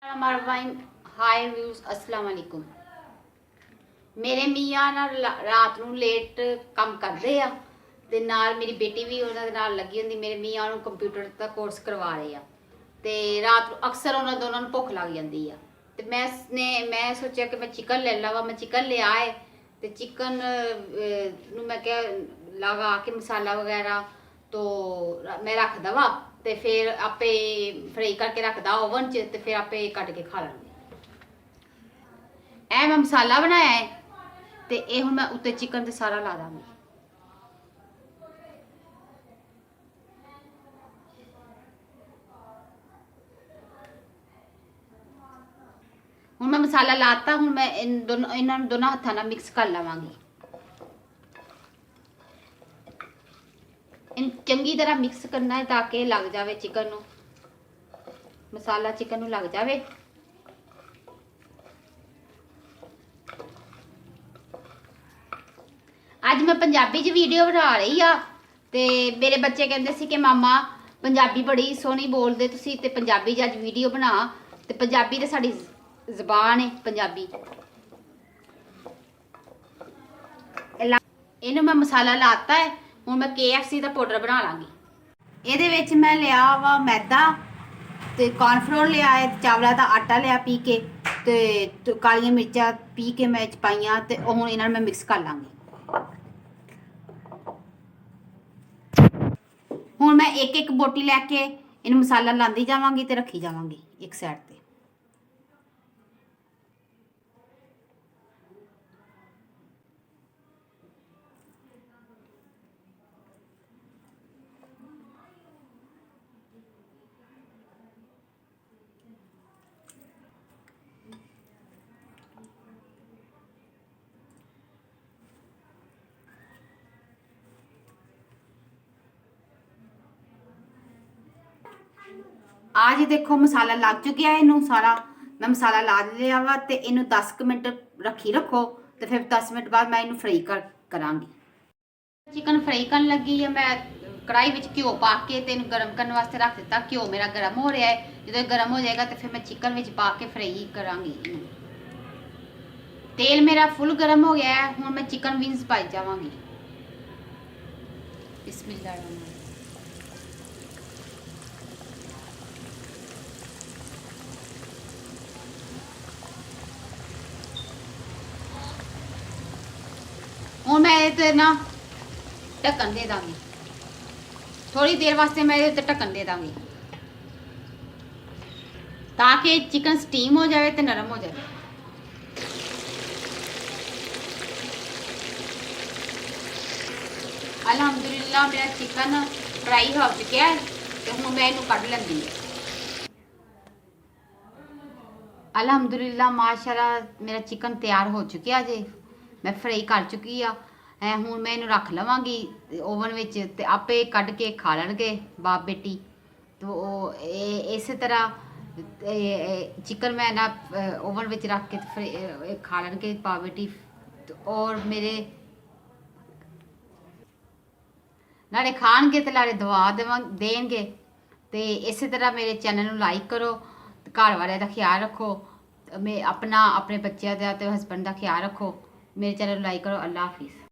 मरवाइन हाय views अस्सलाम वालेकुम। मेरे मियाँ ना रात ਨੂੰ ਲੇਟ ਕੰਮ ਕਰਦੇ ਆ ਤੇ ਨਾਲ ਮੇਰੀ ਬੇਟੀ ਵੀ ਉਹਨਾਂ ਦੇ ਨਾਲ ਲੱਗੀ ਹੁੰਦੀ। ਮੇਰੇ ਮਿयाँ ਨੂੰ ਕੰਪਿਊਟਰ ਦਾ ਕੋਰਸ ਕਰਵਾ ਰਹੇ ਆ ਤੇ ਰਾਤ ਨੂੰ ਅਕਸਰ ਉਹਨਾਂ ਦੋਨਾਂ ਨੂੰ ਭੁੱਖ ਲੱਗ ਜਾਂਦੀ ਆ ਤੇ ਮੈਂ ਸੋਚਿਆ ਕਿ ਮੈਂ ਚਿਕਨ ਲੈ ਲਵਾਂ। ਮੈਂ ਚਿਕਨ ਲਿਆ ਹੈ ਤੇ ਚਿਕਨ ਨੂੰ ਮੈਂ ਕਿਹਾ ਲਗਾ ਕੇ ਮਸਾਲਾ ਵਗੈਰਾ तो मैं रख दवा तो फिर आपे फ्राई करके रखदा ओवन च तो फिर आपे कट के खा लेंगे। मैं मसाला बनाया है तो ये हुण मैं उत्ते चिकन ते सारा ला दांगी। हुण मैं मसाला लाता, हुण मैं इन्हां दोनों हत्थां नाल मिक्स कर लवांगी। इन चंगी तरह मिक्स करना है ताकि लग जाए चिकन नूं, मसाला चिकन नूं लग जाए। अज मैं पंजाबी च वीडियो बना रही आ ते मेरे बच्चे कहते सी कि मामा पंजाबी बड़ी सोहनी बोलदे तुसी ते पंजाबी च अज वीडियो बना ते पंजाबी ते साडी ज़बान है पंजाबी। इन्हूं मैं मसाला लाता है। ਹੁਣ मैं KFC ਦਾ ਪਾਊਡਰ ਬਣਾ ਲਾਂਗੀ। ਇਹਦੇ ਵਿੱਚ ਮੈਂ ਲਿਆ ਵਾ ਮੈਦਾ ਤੇ ਕੌਰਨਫਲੋਰ ਲਿਆ ਹੈ, ਚਾਵਲਾਂ ਦਾ ਆਟਾ ਲਿਆ ਪੀ ਕੇ ਤੇ ਕਾਲੀਆਂ ਮਿਰਚਾਂ ਪੀ ਕੇ ਮੈਂ ਚ ਪਾਈਆਂ ਤੇ ਹੁਣ ਇਹਨਾਂ ਨੂੰ ਮੈਂ ਮਿਕਸ ਕਰ ਲਾਂਗੀ। ਹੁਣ ਮੈਂ ਇੱਕ ਇੱਕ ਬੋਟੀ ਲੈ ਕੇ ਇਹਨੂੰ ਮਸਾਲਾ ਲਾਂਦੀ ਜਾਵਾਂਗੀ ਤੇ ਰੱਖੀ ਜਾਵਾਂਗੀ ਇੱਕ ਸਾਈਡ ਤੇ। आज देखो मसाला लग चुका है, इनू सारा मैं मसाला ला लिया वा ते इनू 10 मिनट रखी रखो तो फिर 10 मिनट बाद मैं इनू फ्राई करांगी। चिकन फ्राई करन लगी है। मैं कढ़ाई में घ्यो पा के ते गर्म करने वास्ते रख दिता। घ्यो मेरा गर्म हो रहा है, जो गर्म हो जाएगा तो फिर मैं चिकन में पा के फ्राई करांगी। तेल मेरा फुल गर्म हो गया है। हुण मैं चिकन विंग्स पाई जावांगी। बिस्मिल्लाह। हूँ मैं ये ना ढक्कन दे दांगी, थोड़ी देर वास्ते मैं ये ढक्कन दे दांगी ताकि चिकन स्टीम हो जाए तो नरम हो जाए। अल्हम्दुलिल्लाह मेरा चिकन फ्राई हो चुका है तो हूँ मैं इनू कढ़ लगी। अल्हम्दुलिल्लाह माशाल्लाह मेरा चिकन तैयार हो चुका जे, मैं फ्राई कर चुकी है। हुण मैं इनू रख लवांगी ओवन विच ते आपे कढ़ के खा लैणगे बाप बेटी। तो इस तरह चिकन मैं ना ओवन विच रख के खा लैणगे बाप बेटी। और मेरे नाले खाणगे ते नाले दुआ देणगे। ते इस तरह मेरे चैनल नू लाइक करो, घर वाले का ख्याल रखो, मैं अपना अपने बच्चों का तो हस्बैंड का ख्याल रखो। मेरे चैनल लाइक करो। अल्लाह हाफिज़।